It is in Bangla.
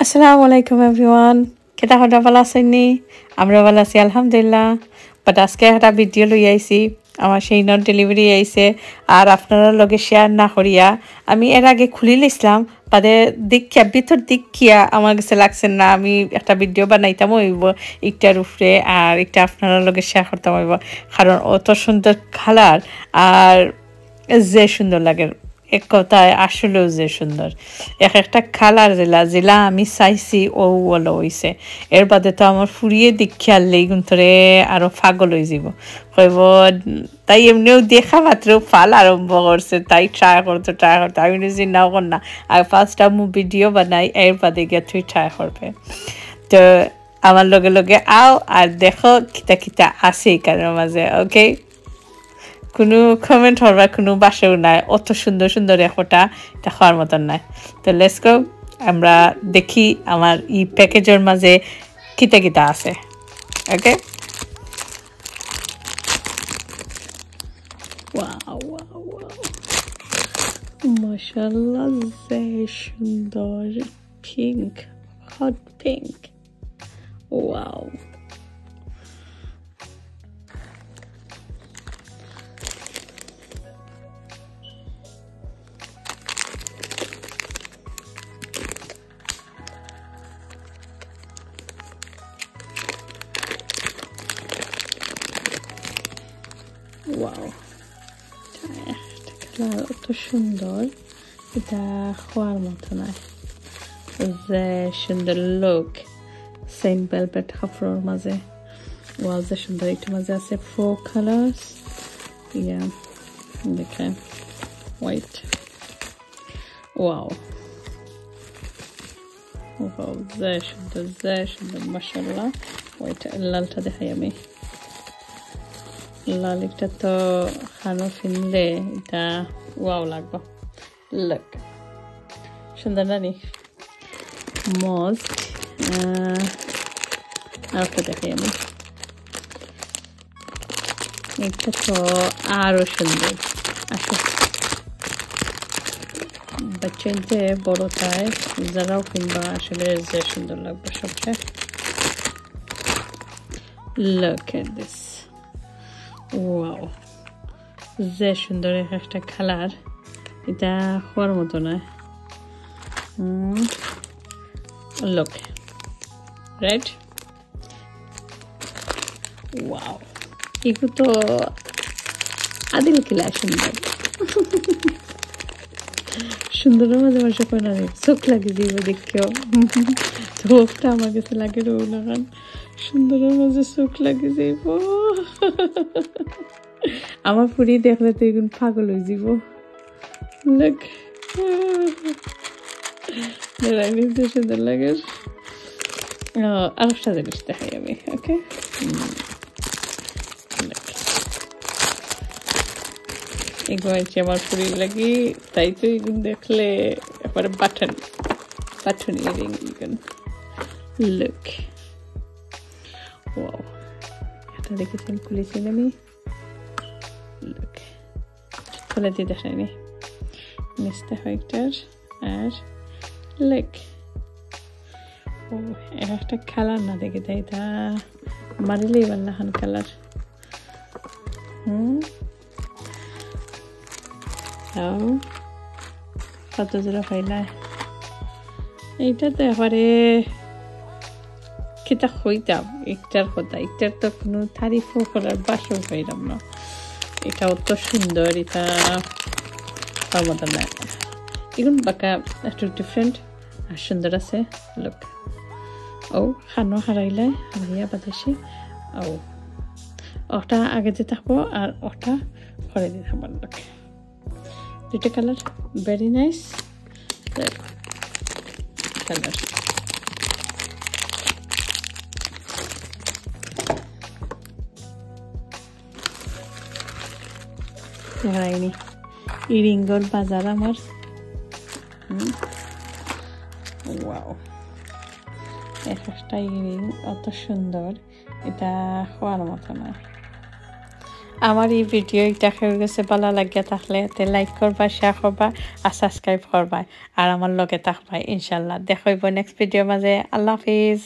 আসসালামু আলাইকুম এভরিওয়ান কেটা হঠাৎ ভালো আছেননি আমরা ভালো আছি আলহামদুলিল্লাহ বাট আজকে একটা ভিডিও লই আইছি আমার সেই নট ডেলিভারি আইছে আর আপনারা লগে শেয়ার না করিয়া আমি এর আগে খুলি লিছিলাম বাদে দেখিয়া ভিতর দেখিয়া আমার কাছে লাগছে না আমি একটা ভিডিও বানাইতাম হইব একটার উপরে আর একটা আপনারা লগে শেয়ার করতাম হইব কারণ অত সুন্দর কালার আর যে সুন্দর লাগে এক কথায় আসলেও যে সুন্দর এক একটা কালার জেলা আমি চাইছি ও ওলো হইছে এর বাদে তো আমার ফুরিয়ে দেখিয়া লেগুন ধরে আরো পাগল হয়ে যাব কইব তাই এমনিও দেখা মাত্র ফাল আরম্ভ করছে তাই ট্রাই করতে আমি নিজে নাও কর না আর ফার্স্টটা মু ভিডিও বানাই এর বাদে গিয়ে তুই ট্রাই করবে তো আমার লগে লগে আও আর দেখো কিতা কিতা আছে এখানের মাঝে ওকে কোনো কমেন্ট হওয়ার কোনো বাসাও নাই অত সুন্দর সুন্দর একটা এটা খাওয়ার মতন নাই তো লেটস গো আমরা দেখি আমার এই প্যাকেজের মাঝে কিতা কিতা আছে ওকে ওয়াও ওয়াও ওয়াও মাশাআল্লাহ যে সুন্দর pink hot pink wow wow colour অত সুন্দর এটা খাওয়ার মতো নয় যে সুন্দর লুক সেম ভেলভেট কাপড়ের মাঝে ওয়াও যে সুন্দর একটু মাঝে আছে 4 কালার্স ইয়া দেখেন হোয়াইট ওয়াও ওয়াও যে সুন্দর মাশাআল্লাহ হোয়াইট লালটা দেখাই আমি লাল একটা তো খানো ফিনলে এটা ওয়াও লাগবে লুক সুন্দর না নি মোস্ট আর একটা দেখাই আমি এটা তো আরো সুন্দর আসো বাচ্চাতে বড়টায় যারাও কিনবা আসলে যে সুন্দর লাগবে সবচেয়ে look at this ওয়াও যে সুন্দর একটা কালার এটা হওয়ার মতো না লুক রাইট ওয়াও এগুলো তো আদিল কিলা সুন্দর সুন্দরের মাঝে মাসে কোন চোখ লাগে দিব দেখিও চোখটা আমার কাছে লাগে রোলাগান সুন্দরের মাঝে চোখ লাগে যাইব আমার পুরি দেখলে তো এগুলো পাগল হয়ে যাব লুক সুন্দর লাগে আরেকটা জিনিস দেখাই আমি ওকে এগুলো হচ্ছে আমার পুরি লাগি তাই তো এগুলো দেখলে এবারে বাটন ইয়ারিং এগুলো লুক ওয়াও এটা দেখেছেন খুলেছেন আমি লুক খুলে দিয়ে দেখাইনি মিস্টার হোয়াইটার আর লুক ও একটা কালার না দেখে তাই এটা মারিলেই বাল্লাহান কালার কত জোড়া পাইলাই এইটা তো এবারে কিতা হইতাম একটার কথা একটার তো কোনো তারিফও করার বাসও হইলাম না এটা অত সুন্দর এটা তার মতো না এগুলো বাঁকা একটু ডিফারেন্ট আর সুন্দর আছে লোক ও খানো হারাইয়া বাতাসে ও ওটা আগে দিয়ে থাকবো আর ওটা পরে দিয়ে থাকবো লোক দুটো কালার ভেরি নাইস কালার হয়নি ইরিঙ্গর বাজার আমার ওয়াও একটা ইরিং অত সুন্দর এটা হওয়ার মতো না আমার এই ভিডিও এটা খেয়ে গেছে ভালো লাগিয়া থাকলে তে লাইক করবা শেয়ার করবা আর সাবস্ক্রাইব করবা আর আমার লগে থাকবা ইনশাল্লাহ দেখা হইব নেক্সট ভিডিওর মাঝে আল্লাহ হাফিজ